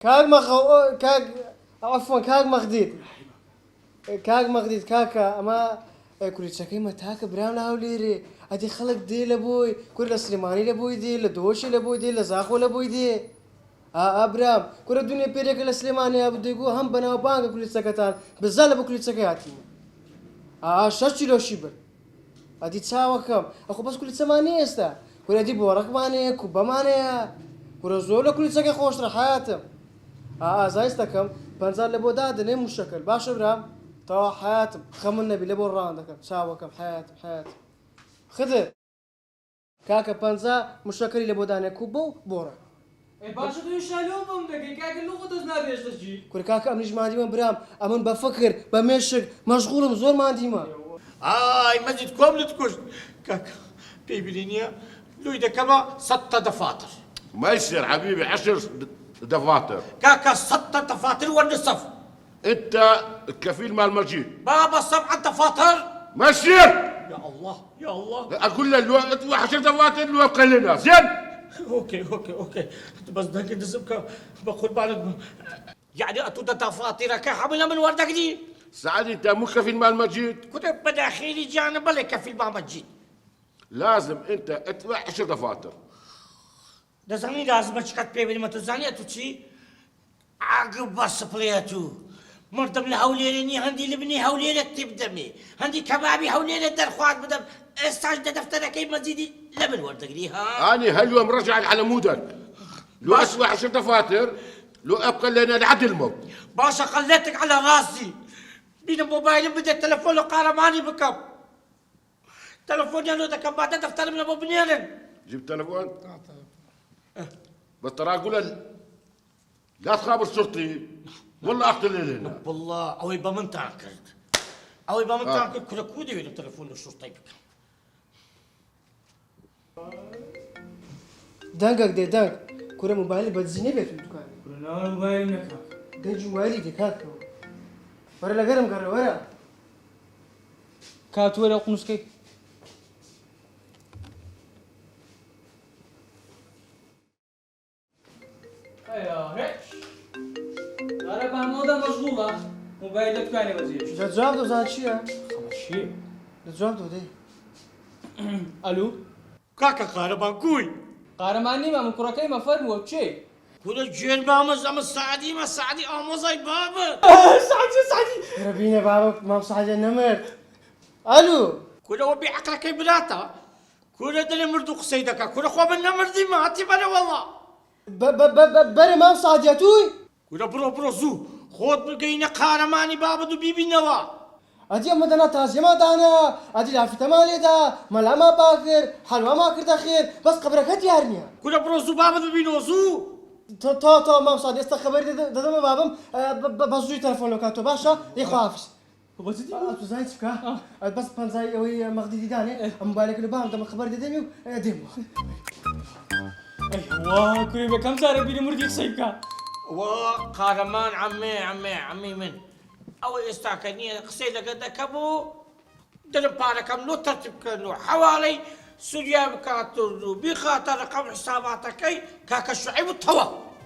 كاك مخو كاك عفوا كاك مخديد كاك مخديد كاكا اما كل شكي ما تاك برام لاوليري ادي خلق دي لبوي كل سليماني لبوي دي لدوشي لبوي دي لزاخو لبوي دي ابرام كل الدنيا بيرك السليماني ابو ديغو هم بنا بانك كل سكتان بزال بكل سكياتي شاشي لو شيبر ادي تساوكم اخو بس كل ثمانية استا كل ادي بورك ماني كوبا ماني كل زول كل سكي خوش حياتهم زايستكم بنزل لبو داد نيم مشكل باش برام تو حياتهم خمنا بلبو راندك ساوكم حياتهم خذ كاكا بنزا مشكل لبو داني كوبو بورا باشا تو شالوم دقي كاكا اللغة تزنا بيش تجي كل كاكا امنيش ما عندي من برام امن بفكر بمشق مشغول مزور ما عندي ما مجد كوم تكوش كاكا بيبلينيا لو إذا كما 6 دفاتر ما يصير حبيبي 10 دفاتر كاكا 6 دفاتر والنصف انت الكفيل مال مجيد بابا 7 دفاتر ما يصير يا الله يا الله اقول له 10 دفاتر لو قلنا زين. اوكي بس دقيقة دزبك بقول بعد يعني اتودا دفاتر كحملها من وردك دي سعد انت مو كفيل مال مجيد كنت بداخلي جانب ولا كفيل مال مجيد لازم انت ادفع 10 دفاتر. دزاني لازم اشكت بيبي ما تزاني اتوشي عقب بس بلياتو مردم لهوليلني هندي لبني هوليلة تبدمي هندي كبابي هوليلة درخوات بدم استعجد دفتر كيف مزيدي لبن وردك لي ها اني هاليوم رجع على مودك لو ادفع 10 دفاتر لو ابقى لنا العدل مو باشا خليتك على راسي بين موبايل بدي التلفون قارماني بكم تلفوني انا كم بعد دفتر من ابو بنيان جبت تلفون؟ بس ترى اقول لا تخابر شرطي والله اقتل لنا والله او يبقى من تاكد او يبقى من تاكد كل كودي ولا تلفون الشرطه بك دانك دي دانك كل موبايل بتزيني بيت الدكان كلنا موبايل نكاك ده جوالي دي كاك ورا لا قرم قرر ورا كات ولا قنص كيك ايوه هيك انا بهمودا مشغولة موبايلك كاني وزير ده جواب دو زان شيا خمشي ده جواب دو دي الو كاكا قاربان كوي قارماني ما من كركي ما فرمو تشي كل الجيل بامز ام السعدي ما السعدي امزاي بابا سعدي ربينا بابك ما بصحى النمر الو كل هو بعقلك بلاتا كل دل مردوق سيدك كل خو من مردي ما تبر والله بري ما بصحى يا توي كل برو زو خود بقينا قارماني بابا دو بيبي نوا ادي مدنا تازي ما دانا ادي لافي تمالي دا ملا ما باكر حلوة ما كرت خير بس قبرك هتيارنيا كل برو زو بابا دو بينو زو تو ما بصحى يستا خبر ده بابم بزوي تلفون لو كاتو باشا يخو حافظ وبس دي تو زايد فكا بس بنزاي وهي مغدي داني موبايلك اللي بام ده خبر ديمو ديمو ايوه كريمه كم صار بيني مرضي سيكا وقارمان عمي من او استاكني قصيدة قد كبو دلم باركم لو ترتب كانوا حوالي سوريا بكاتر بخاطر رقم حساباتك كاكا شعيب التوا